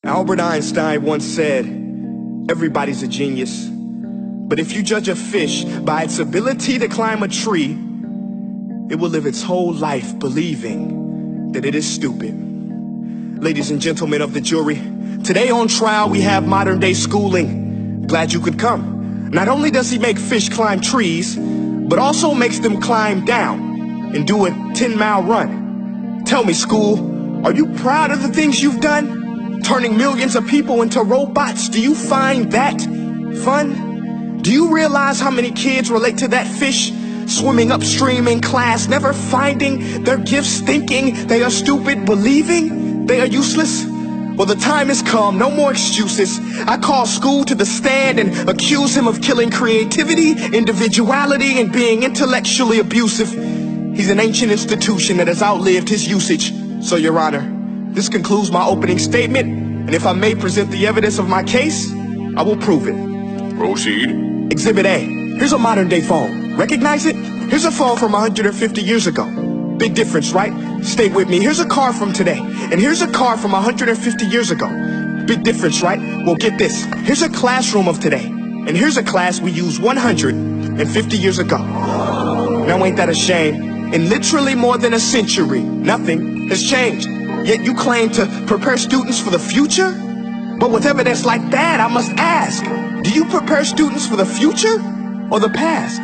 Albert Einstein once said, everybody's a genius. But if you judge a fish by its ability to climb a tree, it will live its whole life believing that it is stupid. Ladies and gentlemen of the jury, today on trial we have modern day schooling. Glad you could come. Not only does he make fish climb trees, but also makes them climb down and do a 10-mile run. Tell me, school, are you proud of the things you've done? Turning millions of people into robots, do you find that fun? Do you realize how many kids relate to that fish swimming upstream in class, never finding their gifts, thinking they are stupid, believing they are useless? Well, the time has come, no more excuses. I call school to the stand and accuse him of killing creativity, individuality, and being intellectually abusive. He's an ancient institution that has outlived his usage. So, Your Honor, this concludes my opening statement, and if I may present the evidence of my case, I will prove it. Proceed. Exhibit A. Here's a modern day phone. Recognize it? Here's a phone from 150 years ago. Big difference, right? Stay with me. Here's a car from today, and here's a car from 150 years ago. Big difference, right? Well, get this. Here's a classroom of today, and here's a class we used 150 years ago. Now ain't that a shame? In literally more than a century, nothing has changed. Yet you claim to prepare students for the future? But with evidence like that, I must ask, do you prepare students for the future or the past?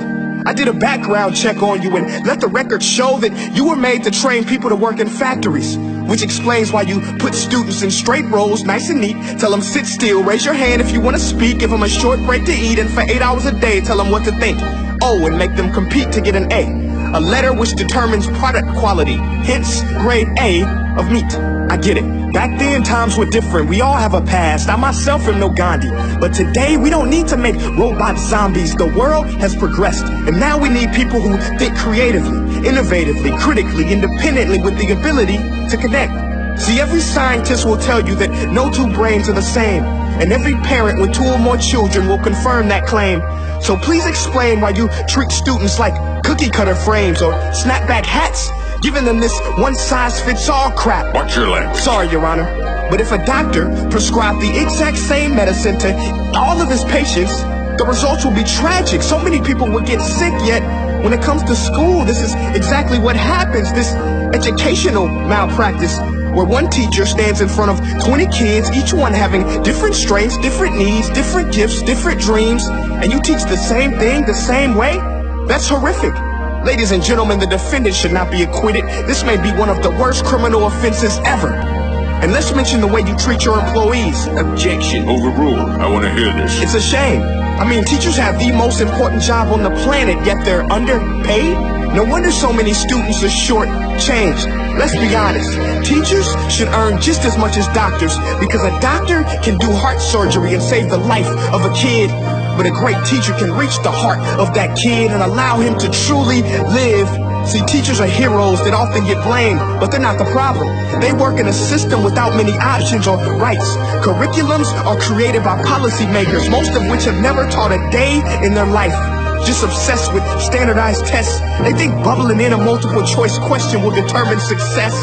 I did a background check on you and let the record show that you were made to train people to work in factories, which explains why you put students in straight rows, nice and neat, tell them sit still, raise your hand if you want to speak, give them a short break to eat, and for 8 hours a day tell them what to think. Oh, and make them compete to get an A letter which determines product quality, hence grade A of meat. I get it. Back then, times were different. We all have a past. I myself am no Gandhi. But today, we don't need to make robot zombies. The world has progressed. And now we need people who think creatively, innovatively, critically, independently, with the ability to connect. See, every scientist will tell you that no two brains are the same. And every parent with 2 or more children will confirm that claim. So please explain why you treat students like cookie cutter frames or snapback hats, giving them this one-size-fits-all crap. Watch your language. Sorry, Your Honor, but if a doctor prescribed the exact same medicine to all of his patients, the results will be tragic. So many people will get sick, yet when it comes to school, this is exactly what happens, this educational malpractice, where one teacher stands in front of 20 kids, each one having different strengths, different needs, different gifts, different dreams, and you teach the same thing the same way? That's horrific. Ladies and gentlemen, the defendant should not be acquitted. This may be one of the worst criminal offenses ever. And let's mention the way you treat your employees. Objection. Overruled. I want to hear this. It's a shame. I mean, teachers have the most important job on the planet, yet they're underpaid? No wonder so many students are short-changed. Let's be honest. Teachers should earn just as much as doctors, because a doctor can do heart surgery and save the life of a kid. But a great teacher can reach the heart of that kid and allow him to truly live. See, teachers are heroes that often get blamed, but they're not the problem. They work in a system without many options or rights. Curriculums are created by policymakers, most of which have never taught a day in their life. Just obsessed with standardized tests. They think bubbling in a multiple choice question will determine success.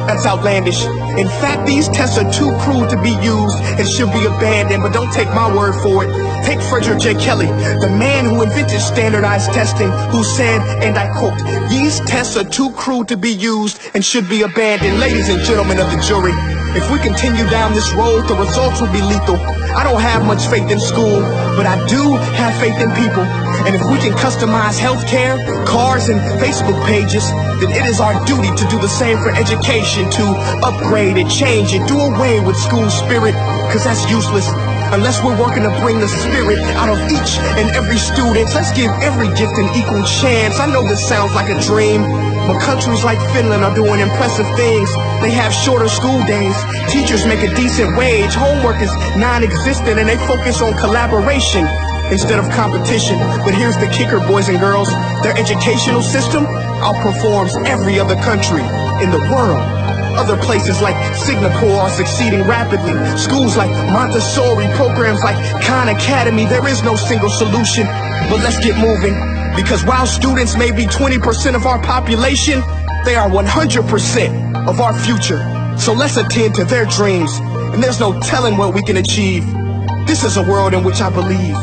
That's outlandish. In fact, these tests are too cruel to be used and should be abandoned, but don't take my word for it. Take Frederick J. Kelly, the man who invented standardized testing, who said, and I quote, "These tests are too cruel to be used and should be abandoned." Ladies and gentlemen of the jury, if we continue down this road, the results will be lethal. I don't have much faith in school, but I do have faith in people. And if we can customize healthcare, cars, and Facebook pages, then it is our duty to do the same for education, to upgrade it, change it, do away with school spirit, because that's useless. Unless we're working to bring the spirit out of each and every student. Let's give every gift an equal chance. I know this sounds like a dream, but countries like Finland are doing impressive things. They have shorter school days, teachers make a decent wage, homework is non-existent, and they focus on collaboration instead of competition. But here's the kicker, boys and girls. Their educational system outperforms every other country in the world. Other places like Singapore are succeeding rapidly. Schools like Montessori, programs like Khan Academy, there is no single solution. But let's get moving, because while students may be 20% of our population, they are 100% of our future. So let's attend to their dreams and there's no telling what we can achieve. This is a world in which I believe,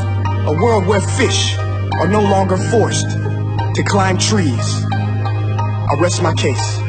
a world where fish are no longer forced to climb trees. I rest my case.